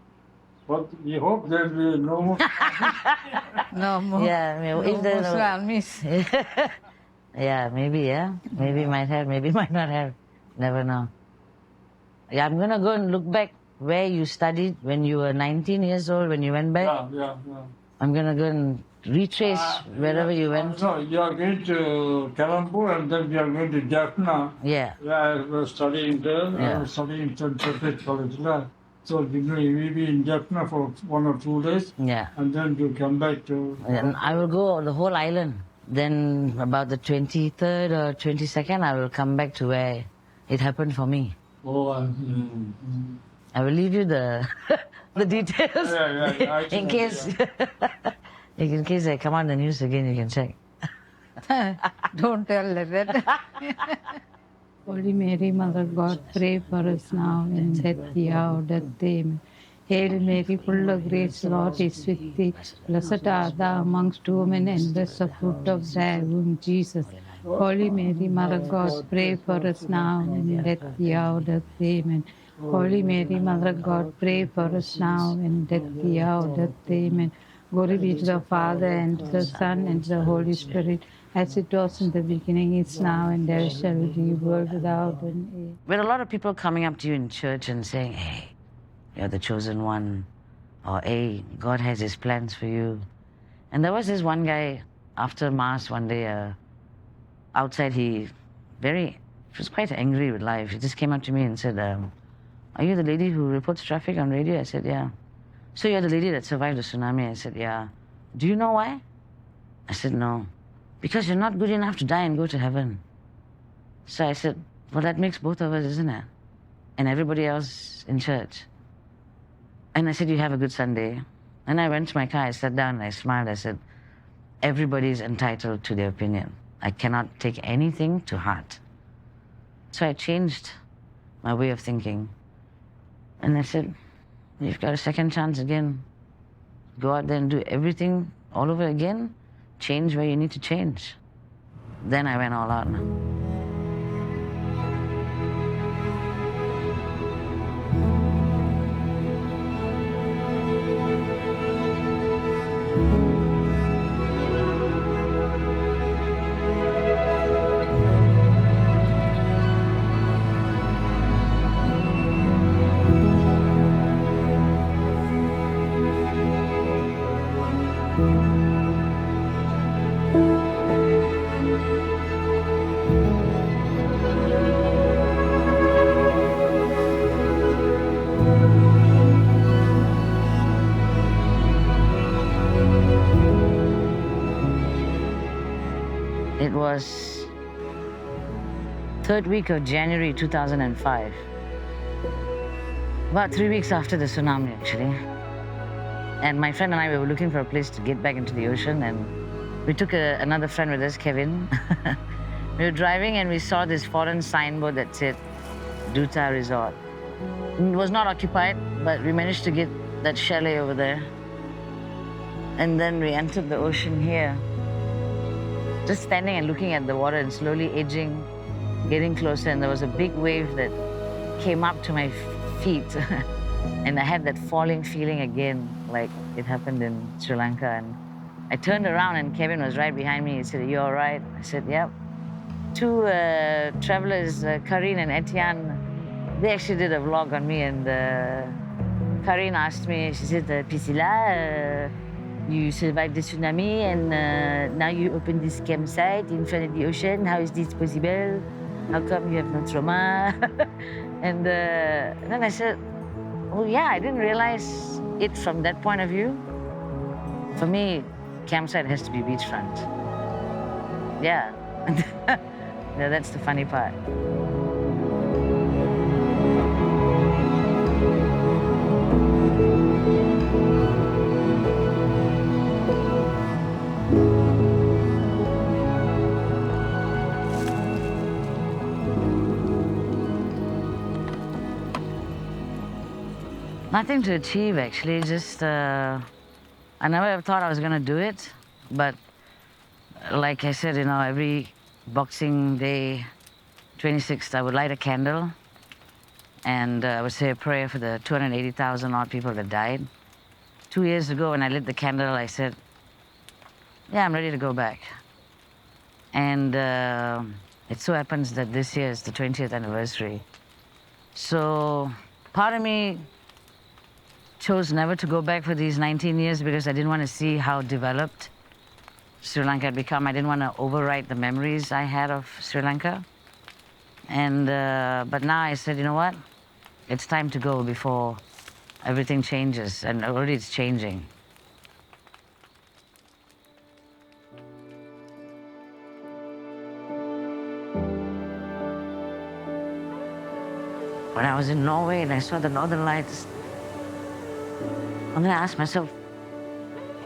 but we hope there will be no more. No more. Yeah, No if there's more tsunamis. yeah, maybe, yeah. Maybe might have, maybe might not have. Never know. Yeah, I'm gonna go and look back where you studied when you were 19 years old, when you went back. Yeah. I'm gonna go and retrace wherever you went. No, you are going to Colombo and then you are going to Jaffna. Yeah. I was studying there. Yeah. I was studying in St. Patrick College. So you will be in Jaffna for 1 or 2 days. Yeah. And then you come back to... And I will go the whole island. Then about the 23rd or 22nd, I will come back to where it happened for me. Oh, I will leave you the the details Yeah, in case in case I come on the news again. You can check. Don't tell like that. Holy Mary, Mother of God, pray for us now and at the hour of death. Amen. Hail Mary, full of grace, the Lord is with thee. Blessed art thou amongst women, and blessed the fruit of thy womb, Jesus. Holy Mary, Mother of God, pray for us now and at the hour of death. Amen. Holy Mary, Mother of God, pray for us now and at the hour of death. Amen. Glory be to the Father, and to the Son, and to the Holy Spirit, as it was in the beginning, is now, and ever shall be, world without end. We had a lot of people coming up to you in church and saying, hey, you're the chosen one, or hey, God has his plans for you. And there was this one guy after Mass one day, outside, he was quite angry with life. He just came up to me and said, are you the lady who reports traffic on radio? I said, yeah. So you're the lady that survived the tsunami? I said, yeah. Do you know why? I said, no. Because you're not good enough to die and go to heaven. So I said, well, that makes both of us, isn't it? And everybody else in church. And I said, you have a good Sunday. And I went to my car, I sat down and I smiled. I said, everybody's entitled to their opinion. I cannot take anything to heart. So I changed my way of thinking. And I said, you've got a second chance again. Go out there and do everything all over again. Change where you need to change. Then I went all out. It was third week of January 2005. About 3 weeks after the tsunami, actually. And my friend and I, we were looking for a place to get back into the ocean, and we took another friend with us, Kevin. We were driving and we saw this foreign signboard that said Duta Resort. It was not occupied, but we managed to get that chalet over there. And then we entered the ocean here. Just standing and looking at the water and slowly edging, getting closer, and there was a big wave that came up to my feet. And I had that falling feeling again, like it happened in Sri Lanka. And I turned around and Kevin was right behind me. He said, are you all right? I said, yep. Two travelers, Karine and Etienne, they actually did a vlog on me, and Karine asked me, she said, Priscilla, you survived the tsunami and now you open this campsite in front of the ocean. How is this possible? How come you have no trauma? And then I said, oh yeah, I didn't realize it from that point of view. For me, campsite has to be beachfront. Yeah. Yeah, that's the funny part. Nothing to achieve, actually. Just, I never ever thought I was going to do it. But like I said, you know, every Boxing Day, 26th, I would light a candle. And I would say a prayer for the 280,000 odd people that died. 2 years ago, when I lit the candle, I said, yeah, I'm ready to go back. And it so happens that this year is the 20th anniversary. So part of me chose never to go back for these 19 years because I didn't want to see how developed Sri Lanka had become. I didn't want to overwrite the memories I had of Sri Lanka. And, but now I said, you know what? It's time to go before everything changes, and already it's changing. When I was in Norway and I saw the Northern Lights, I'm gonna ask myself,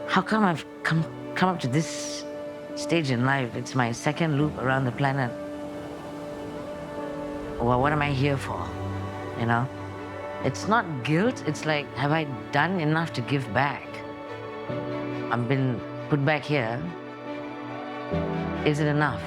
how come I've come up to this stage in life? It's my second loop around the planet. Well, what am I here for, you know? It's not guilt, it's like, have I done enough to give back? I've been put back here. Is it enough?